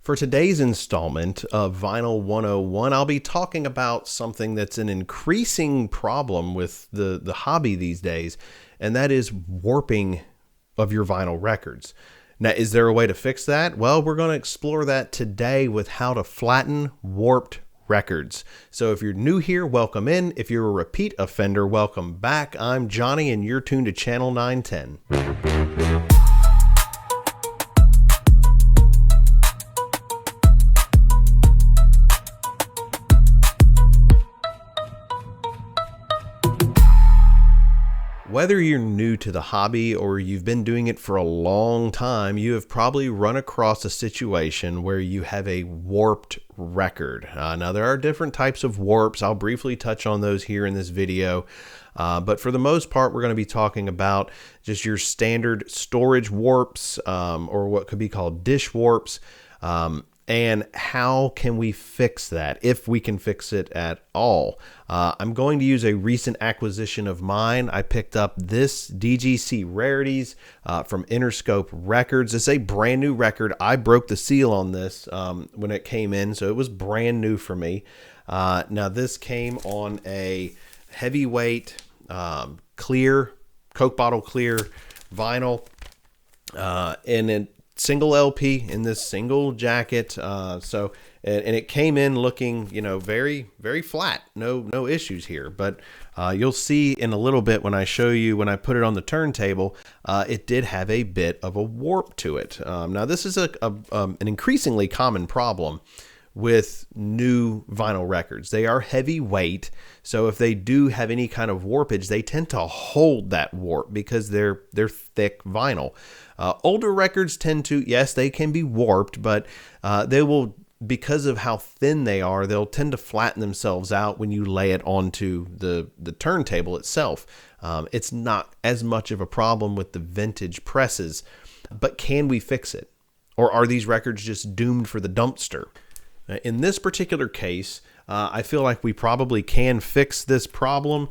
For today's installment of Vinyl 101, I'll be talking about something that's an increasing problem with the hobby these days, and that is warping of your vinyl records. Now, is there a way to fix that? Well, we're going to explore that today with how to flatten warped records. So if you're new here, welcome in. If you're a repeat offender, welcome back. I'm Johnny, and you're tuned to Channel 910. Whether you're new to the hobby or you've been doing it for a long time, you have probably run across a situation where you have a warped record. Now, there are different types of warps. I'll briefly touch on those here in this video. But for the most part, we're going to be talking about just your standard storage warps, or what could be called dish warps. And how can we fix that, if we can fix it at all? I'm going to use a recent acquisition of mine. I picked up this DGC Rarities from Interscope Records. It's a brand new record. I broke the seal on this when it came in, so it was brand new for me. Now, this came on a heavyweight clear, Coke bottle clear vinyl, and it single LP in this single jacket. And it came in looking, very, very flat. No issues here. But you'll see in a little bit when I show you, when I put it on the turntable, it did have a bit of a warp to it. Now, this is an increasingly common problem with new vinyl records. They are heavyweight, so if they do have any kind of warpage, they tend to hold that warp because they're thick vinyl. Older records tend to, yes, they can be warped, but they will, because of how thin they are, they'll tend to flatten themselves out when you lay it onto the turntable itself. It's not as much of a problem with the vintage presses, but can we fix it? Or are these records just doomed for the dumpster? In this particular case, I feel like we probably can fix this problem.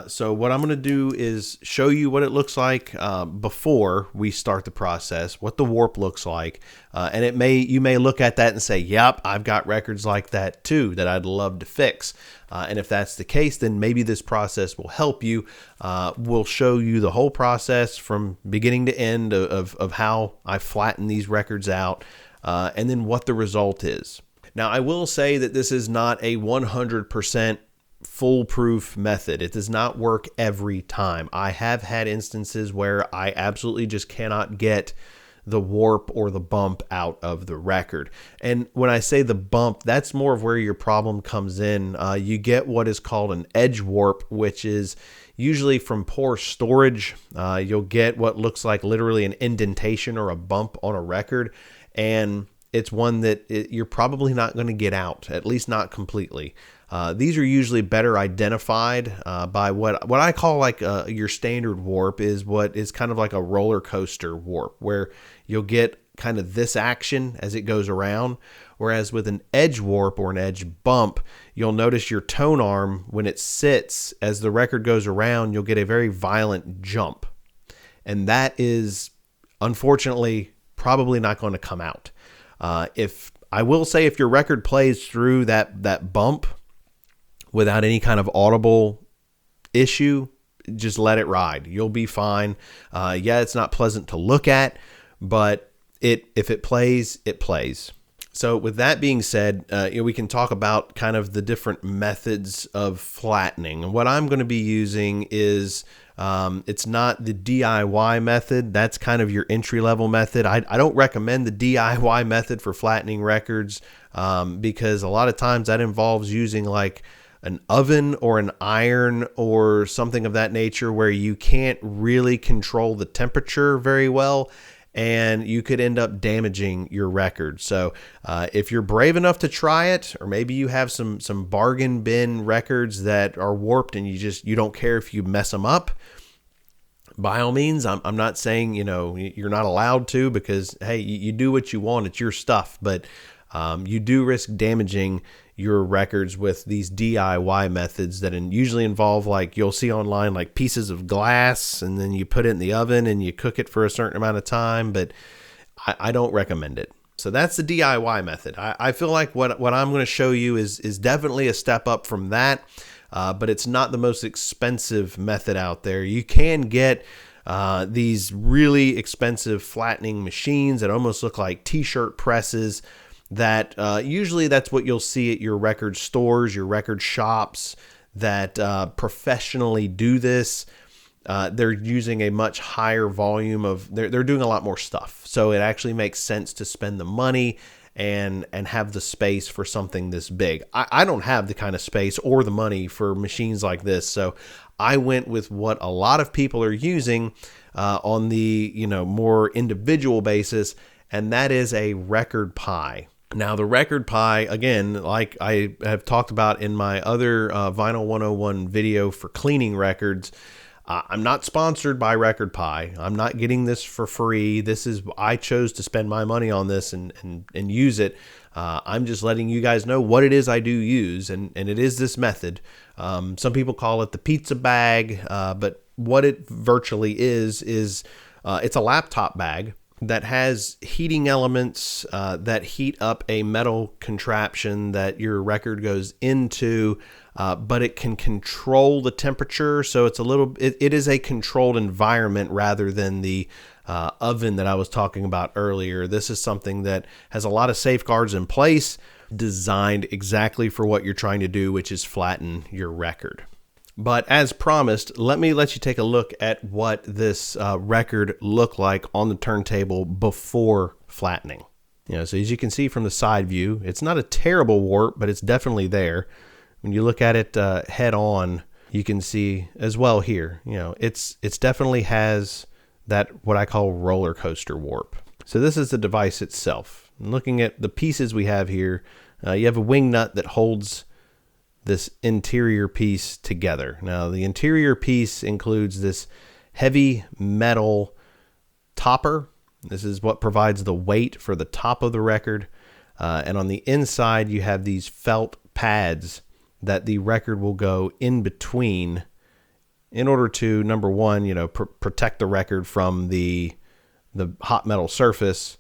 So what I'm going to do is show you what it looks like before we start the process, what the warp looks like. And you may look at that and say, yep, I've got records like that too that I'd love to fix. And if that's the case, then maybe this process will help you. We'll show you the whole process from beginning to end of how I flatten these records out, and then what the result is. Now, I will say that this is not a 100% foolproof method. It does not work every time. I have had instances where I absolutely just cannot get the warp or the bump out of the record. And when I say the bump, that's more of where your problem comes in. You get what is called an edge warp, which is usually from poor storage. You'll get what looks like literally an indentation or a bump on a record, and it's one that you're probably not going to get out, at least not completely. These are usually better identified by what I call like your standard warp is what is kind of like a roller coaster warp, where you'll get kind of this action as it goes around. Whereas with an edge warp or an edge bump, you'll notice your tone arm, when it sits, as the record goes around, you'll get a very violent jump. And that is, unfortunately, probably not going to come out. If your record plays through that bump without any kind of audible issue, just let it ride. You'll be fine. It's not pleasant to look at, but if it plays, it plays. So with that being said, we can talk about kind of the different methods of flattening. And what I'm going to be using is, it's not the DIY method. That's kind of your entry-level method. I don't recommend the DIY method for flattening records, because a lot of times that involves using like an oven or an iron or something of that nature, where you can't really control the temperature very well, and you could end up damaging your record. So if you're brave enough to try it, or maybe you have some bargain bin records that are warped and you don't care if you mess them up, by all means. I'm not saying, you're not allowed to, because, hey, you do what you want. It's your stuff. But you do risk damaging your records with these DIY methods that usually involve, like you'll see online, like pieces of glass, and then you put it in the oven and you cook it for a certain amount of time. But I don't recommend it. So that's the DIY method. I feel like what I'm going to show you is definitely a step up from that, but it's not the most expensive method out there. You can get these really expensive flattening machines that almost look like t-shirt presses that usually that's what you'll see at your record stores, your record shops that professionally do this. They're using a much higher volume of, they're doing a lot more stuff. So it actually makes sense to spend the money and have the space for something this big. I don't have the kind of space or the money for machines like this. So I went with what a lot of people are using on the, more individual basis, and that is a record pie. Now, the record pie, again, like I have talked about in my other Vinyl 101 video for cleaning records, I'm not sponsored by Record Pie. I'm not getting this for free. I chose to spend my money on this and use it. I'm just letting you guys know what it is I do use, and it is this method. Some people call it the pizza bag, but what it virtually is it's a laptop bag that has heating elements that heat up a metal contraption that your record goes into, but it can control the temperature. So it is a controlled environment rather than the oven that I was talking about earlier. This is something that has a lot of safeguards in place, designed exactly for what you're trying to do, which is flatten your record. But as promised, let you take a look at what this record looked like on the turntable before flattening. So as you can see from the side view, it's not a terrible warp, but it's definitely there. When you look at it head on, you can see as well here, it's definitely has that what I call roller coaster warp. So this is the device itself. And looking at the pieces we have here, you have a wing nut that holds this interior piece together. Now, the interior piece includes this heavy metal topper. This is what provides the weight for the top of the record. And on the inside, you have these felt pads that the record will go in between in order to, number one, protect the record from the hot metal surface,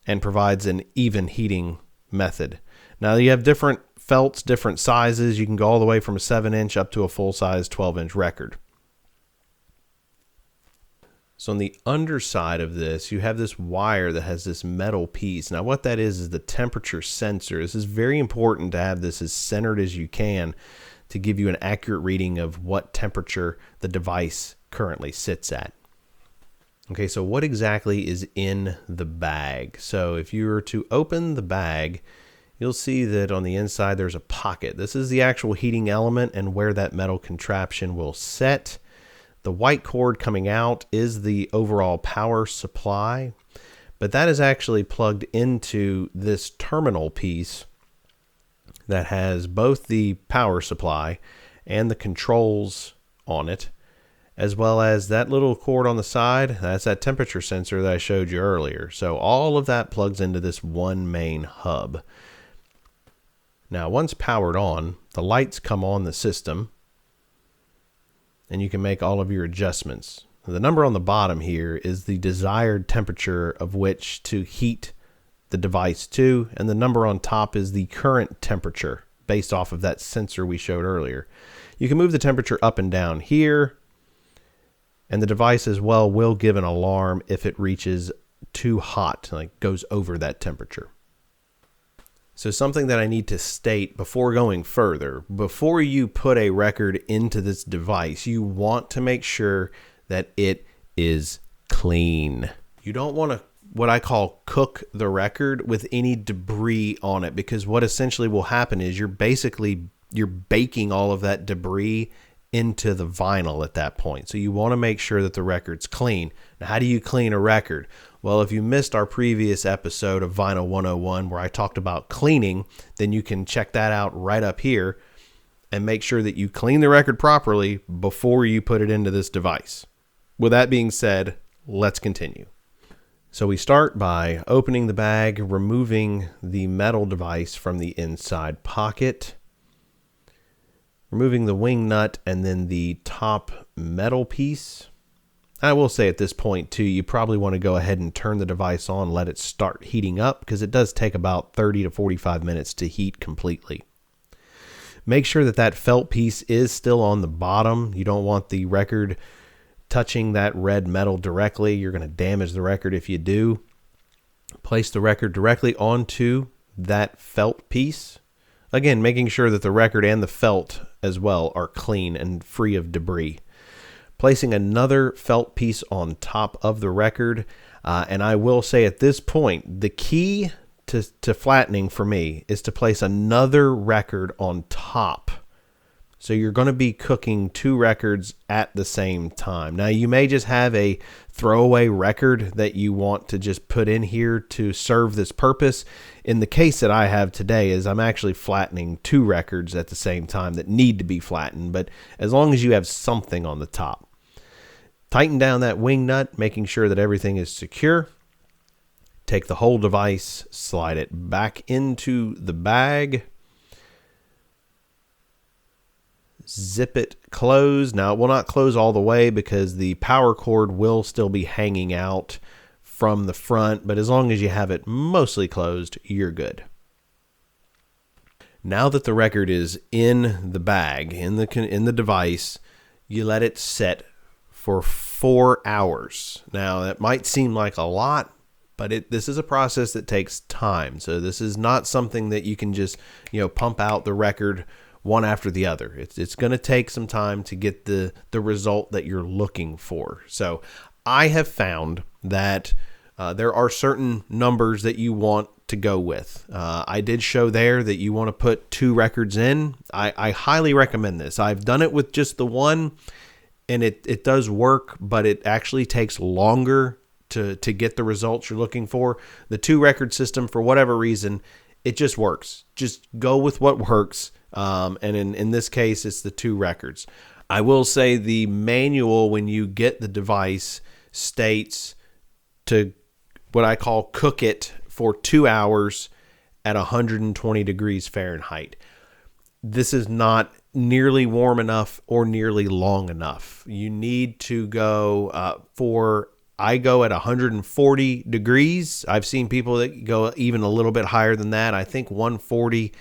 and provides an even heating method. Now, you have different felts, different sizes. You can go all the way from a 7-inch up to a full-size 12-inch record. So on the underside of this, you have this wire that has this metal piece. Now, what that is the temperature sensor. This is very important to have this as centered as you can to give you an accurate reading of what temperature the device currently sits at. Okay, so what exactly is in the bag? So if you were to open the bag, you'll see that on the inside there's a pocket. This is the actual heating element and where that metal contraption will set. The white cord coming out is the overall power supply, but that is actually plugged into this terminal piece that has both the power supply and the controls on it, as well as that little cord on the side. That's that temperature sensor that I showed you earlier. So all of that plugs into this one main hub. Now, once powered on, the lights come on the system, and you can make all of your adjustments. The number on the bottom here is the desired temperature of which to heat the device to, and the number on top is the current temperature based off of that sensor we showed earlier. You can move the temperature up and down here, and the device as well will give an alarm if it reaches too hot, like goes over that temperature. So something that I need to state before going further, before you put a record into this device, you want to make sure that it is clean. You don't want to, what I call, cook the record with any debris on it, because what essentially will happen is you're baking all of that debris into the vinyl at that point. So you want to make sure that the record's clean. Now, how do you clean a record? Well, if you missed our previous episode of Vinyl 101 where I talked about cleaning, then you can check that out right up here and make sure that you clean the record properly before you put it into this device. With that being said, let's continue. So we start by opening the bag, removing the metal device from the inside pocket, removing the wing nut and then the top metal piece. I will say at this point too, you probably want to go ahead and turn the device on, let it start heating up, because it does take about 30 to 45 minutes to heat completely. Make sure that that felt piece is still on the bottom. You don't want the record touching that red metal directly. You're going to damage the record if you do. Place the record directly onto that felt piece. Again, making sure that the record and the felt as well are clean and free of debris. Placing another felt piece on top of the record. And I will say at this point, the key to flattening for me is to place another record on top. So you're going to be cooking two records at the same time. Now you may just have a throwaway record that you want to just put in here to serve this purpose. In the case that I have today is I'm actually flattening two records at the same time that need to be flattened. But as long as you have something on the top. Tighten down that wing nut, making sure that everything is secure. Take the whole device, slide it back into the bag. Zip it closed. Now it will not close all the way because the power cord will still be hanging out from the front, but as long as you have it mostly closed, you're good. Now that the record is in the bag, in the device, you let it set for 4 hours. Now that might seem like a lot, but this is a process that takes time. So this is not something that you can just, pump out the record one after the other. It's going to take some time to get the result that you're looking for. So I have found that there are certain numbers that you want to go with. I did show there that you want to put 2 records in. I highly recommend this. I've done it with just the one, and it does work, but it actually takes longer to get the results you're looking for. The 2 record system, for whatever reason, it just works. Just go with what works. And in this case, it's the 2 records. I will say the manual, when you get the device, states to what I call cook it for 2 hours at 120 degrees Fahrenheit. This is not nearly warm enough or nearly long enough. You need to go I go at 140 degrees. I've seen people that go even a little bit higher than that. I think 140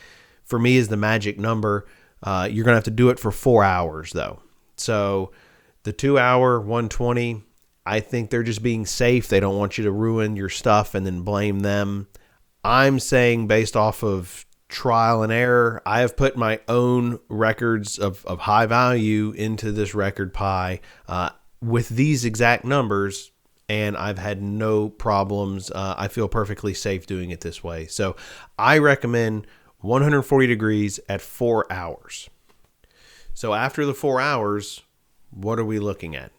for me is the magic number. You're going to have to do it for 4 hours though. So the 2 hour 120, I think they're just being safe. They don't want you to ruin your stuff and then blame them. I'm saying based off of trial and error, I have put my own records of high value into this record pie with these exact numbers, and I've had no problems. I feel perfectly safe doing it this way. So I recommend 140 degrees at 4 hours. So after the 4 hours, what are we looking at?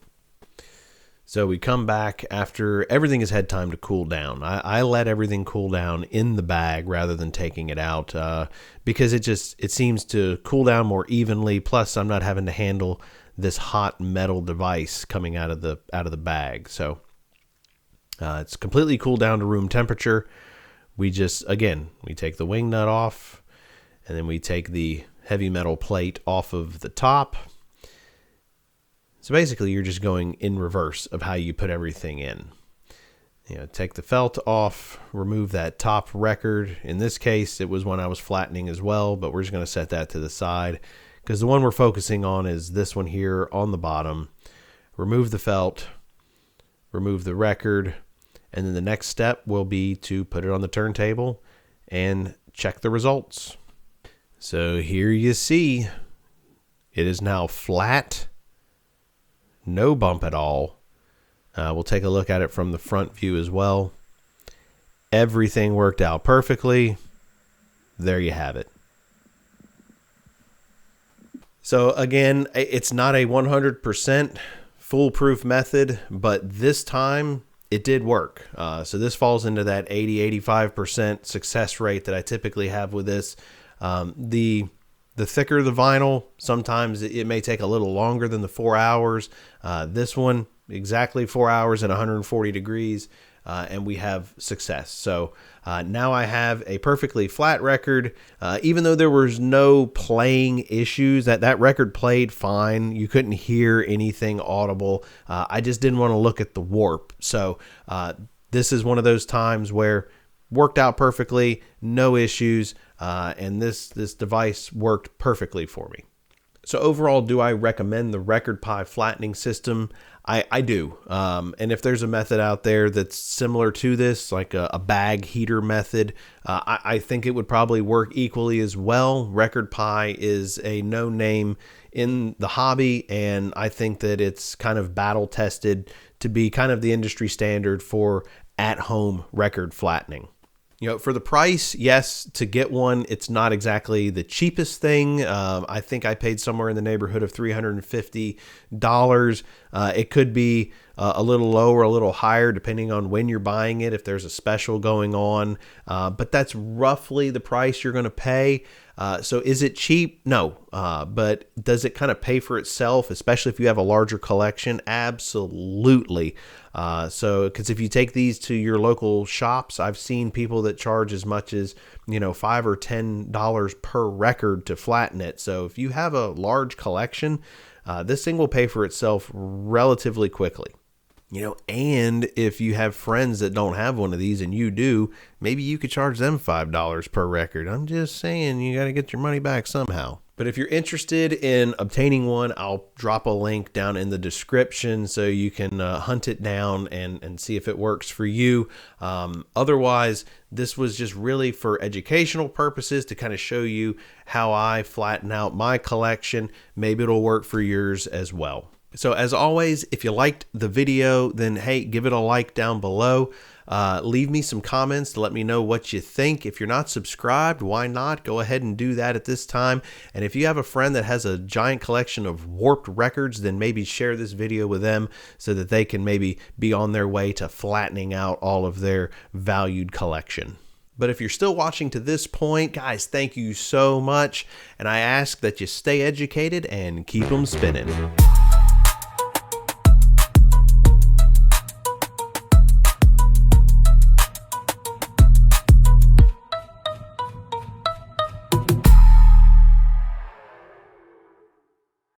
So we come back after everything has had time to cool down. I let everything cool down in the bag rather than taking it out because it seems to cool down more evenly. Plus, I'm not having to handle this hot metal device coming out of the bag. So it's completely cooled down to room temperature. We take the wing nut off, and then we take the heavy metal plate off of the top. So basically, you're just going in reverse of how you put everything in. Take the felt off, remove that top record. In this case, it was one I was flattening as well, but we're just going to set that to the side because the one we're focusing on is this one here on the bottom. Remove the felt, remove the record, and then the next step will be to put it on the turntable and check the results. So here you see it is now flat. No bump at all. We'll take a look at it from the front view as well. Everything worked out perfectly. There you have it. So again, it's not a 100% foolproof method, but this time it did work. So this falls into that 80-85% success rate that I typically have with this. The thicker the vinyl, sometimes it may take a little longer than the 4 hours. This one, exactly 4 hours at 140 degrees. and we have success. So now I have a perfectly flat record. Even though there was no playing issues, that record played fine. You couldn't hear anything audible. I just didn't want to look at the warp. So this is one of those times where worked out perfectly, no issues, and this device worked perfectly for me. So overall, do I recommend the RecordPi flattening system? I do. And if there's a method out there that's similar to this, like a bag heater method, I think it would probably work equally as well. RecordPi is a no name in the hobby, and I think that it's kind of battle tested to be kind of the industry standard for at-home record flattening. You know, for the price, yes, to get one, it's not exactly the cheapest thing. I think I paid somewhere in the neighborhood of $350. It could be a little lower, a little higher, depending on when you're buying it, if there's a special going on. But that's roughly the price you're going to pay. So is it cheap? No. But does it kind of pay for itself, especially if you have a larger collection? Absolutely. Because if you take these to your local shops, I've seen people that charge as much as, $5 or $10 per record to flatten it. So if you have a large collection, this thing will pay for itself relatively quickly. And if you have friends that don't have one of these and you do, maybe you could charge them $5 per record. I'm just saying, you got to get your money back somehow. But if you're interested in obtaining one, I'll drop a link down in the description so you can hunt it down and see if it works for you. Otherwise, this was just really for educational purposes to kind of show you how I flatten out my collection. Maybe it'll work for yours as well. So as always, if you liked the video, then hey, give it a like down below. Leave me some comments to let me know what you think. If you're not subscribed, why not? Go ahead and do that at this time. And if you have a friend that has a giant collection of warped records, then maybe share this video with them so that they can maybe be on their way to flattening out all of their valued collection. But if you're still watching to this point, guys, thank you so much. And I ask that you stay educated and keep them spinning.